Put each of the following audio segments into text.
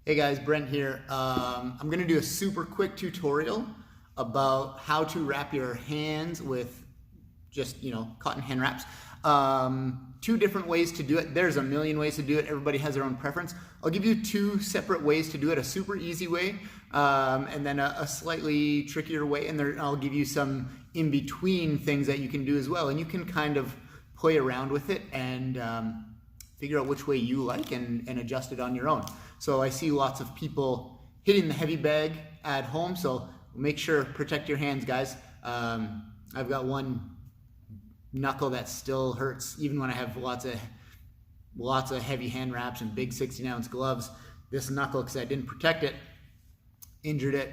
Hey guys, Brent here. I'm going to do a super quick tutorial about how to wrap your hands with just, cotton hand wraps. Two different ways to do it. There's a million ways to do it. Everybody has their own preference. I'll give you two separate ways to do it, a super easy way and then a slightly trickier way. And I'll give you some in-between things that you can do as well. And you can kind of play around with it and figure out which way you like and adjust it on your own. So I see lots of people hitting the heavy bag at home, so make sure protect your hands, guys. I've got one knuckle that still hurts even when I have lots of heavy hand wraps and big 16-ounce gloves. This knuckle, because I didn't protect it, injured it,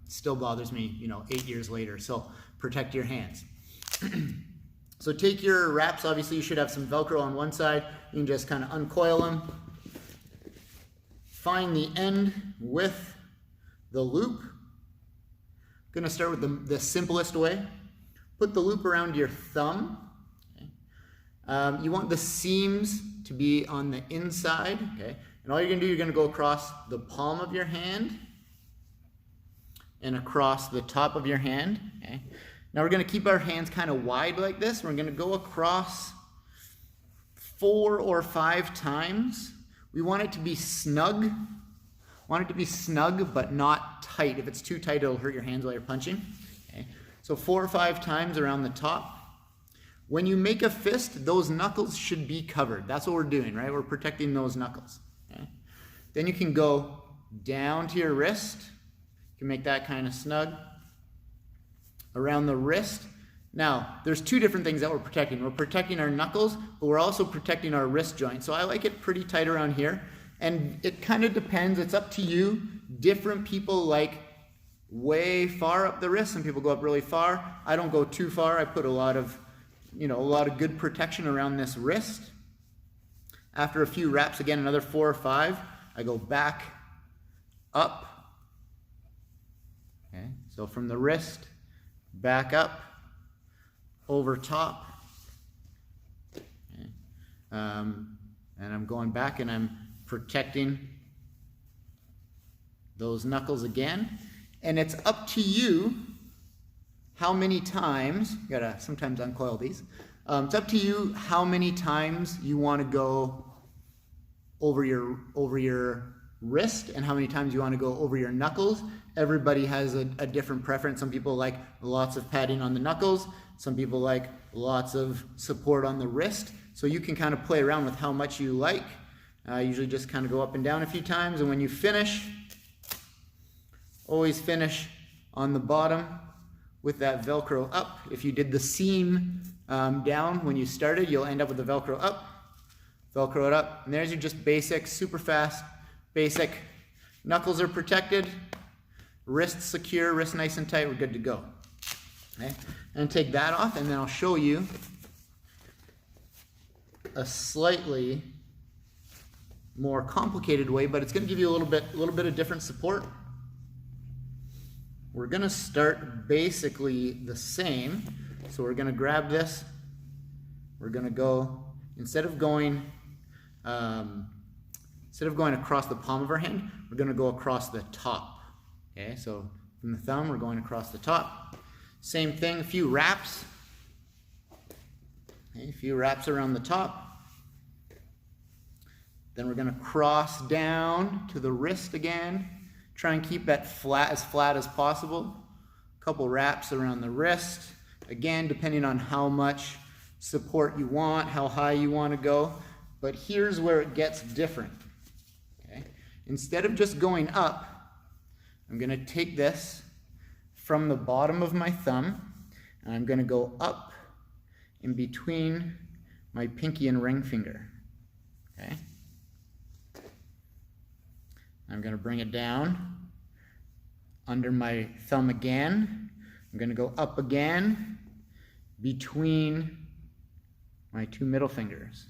still bothers me 8 years later. So protect your hands. So take your wraps. Obviously you should have some Velcro on one side. You can just kind of uncoil them. Find the end with the loop. I'm gonna start with the simplest way. Put the loop around your thumb. Okay. You want the seams to be on the inside. Okay. And all you're gonna do, you're gonna go across the palm of your hand and across the top of your hand. Okay. Now we're gonna keep our hands kind of wide like this. We're gonna go across 4 or 5 times. We want it to be snug. Want it to be snug, but not tight. If it's too tight, it'll hurt your hands while you're punching. Okay. So 4 or 5 times around the top. When you make a fist, those knuckles should be covered. That's what we're doing, right? We're protecting those knuckles. Okay. Then you can go down to your wrist. You can make that kind of snug. Around the wrist. Now, there's 2 different things that we're protecting. We're protecting our knuckles, but we're also protecting our wrist joint. So I like it pretty tight around here. And it kind of depends. It's up to you. Different people like way far up the wrist. Some people go up really far. I don't go too far. I put a lot of good protection around this wrist. After a few wraps, again, another 4 or 5, I go back up. Okay, so from the wrist, back up, over top. Okay. And I'm going back and I'm protecting those knuckles again. And it's up to you how many times, you gotta sometimes uncoil these. It's up to you how many times you want to go over your wrist and how many times you want to go over your knuckles. Everybody has a different preference. Some people like lots of padding on the knuckles. Some people like lots of support on the wrist. So you can kind of play around with how much you like. Usually just kind of go up and down a few times. And when you finish, always finish on the bottom with that Velcro up. If you did the seam down when you started, you'll end up with the Velcro up. Velcro it up. And there's your just basic, super fast, basic. Knuckles are protected. Wrist secure, wrist nice and tight, we're good to go. Okay? And take that off, and then I'll show you a slightly more complicated way, but it's going to give you a little bit of different support. We're going to start basically the same. So we're going to grab this. We're going to go, instead of going across the palm of our hand, we're going to go across the top. Okay, so from the thumb, we're going across the top. Same thing, a few wraps. Okay, a few wraps around the top. Then we're going to cross down to the wrist again. Try and keep that as flat as possible. A couple wraps around the wrist. Again, depending on how much support you want, how high you want to go. But here's where it gets different. Okay? Instead of just going up, I'm going to take this from the bottom of my thumb, and I'm going to go up in between my pinky and ring finger. Okay? I'm going to bring it down under my thumb again. I'm going to go up again between my 2 middle fingers.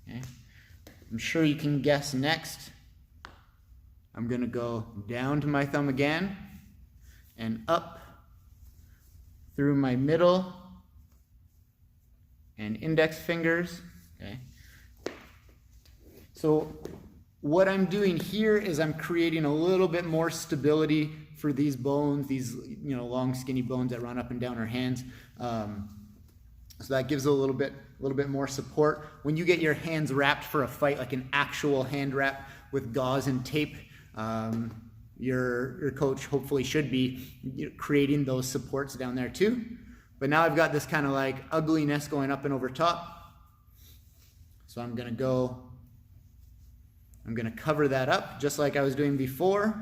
Okay? I'm sure you can guess next. I'm going to go down to my thumb again and up through my middle and index fingers. Okay. So what I'm doing here is I'm creating a little bit more stability for these bones, these long skinny bones that run up and down our hands. So that gives a little bit more support. When you get your hands wrapped for a fight, like an actual hand wrap with gauze and tape, your coach hopefully should be creating those supports down there too. But now I've got this kind of like ugliness going up and over top. So I'm gonna cover that up just like I was doing before.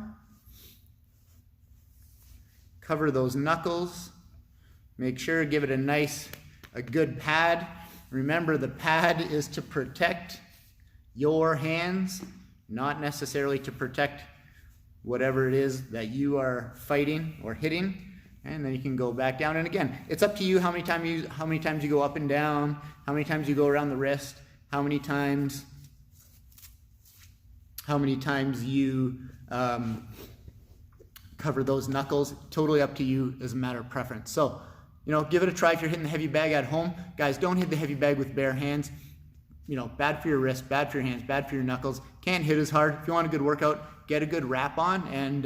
Cover those knuckles. Make sure, give it a good pad. Remember, the pad is to protect your hands, not necessarily to protect whatever it is that you are fighting or hitting. And then you can go back down. And again, it's up to you how many times you go up and down, how many times you go around the wrist, how many times you cover those knuckles. Totally up to you as a matter of preference. So, give it a try if you're hitting the heavy bag at home. Guys, don't hit the heavy bag with bare hands. Bad for your wrist, bad for your hands, bad for your knuckles. Can't hit as hard. If you want a good workout, get a good wrap on and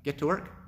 get to work.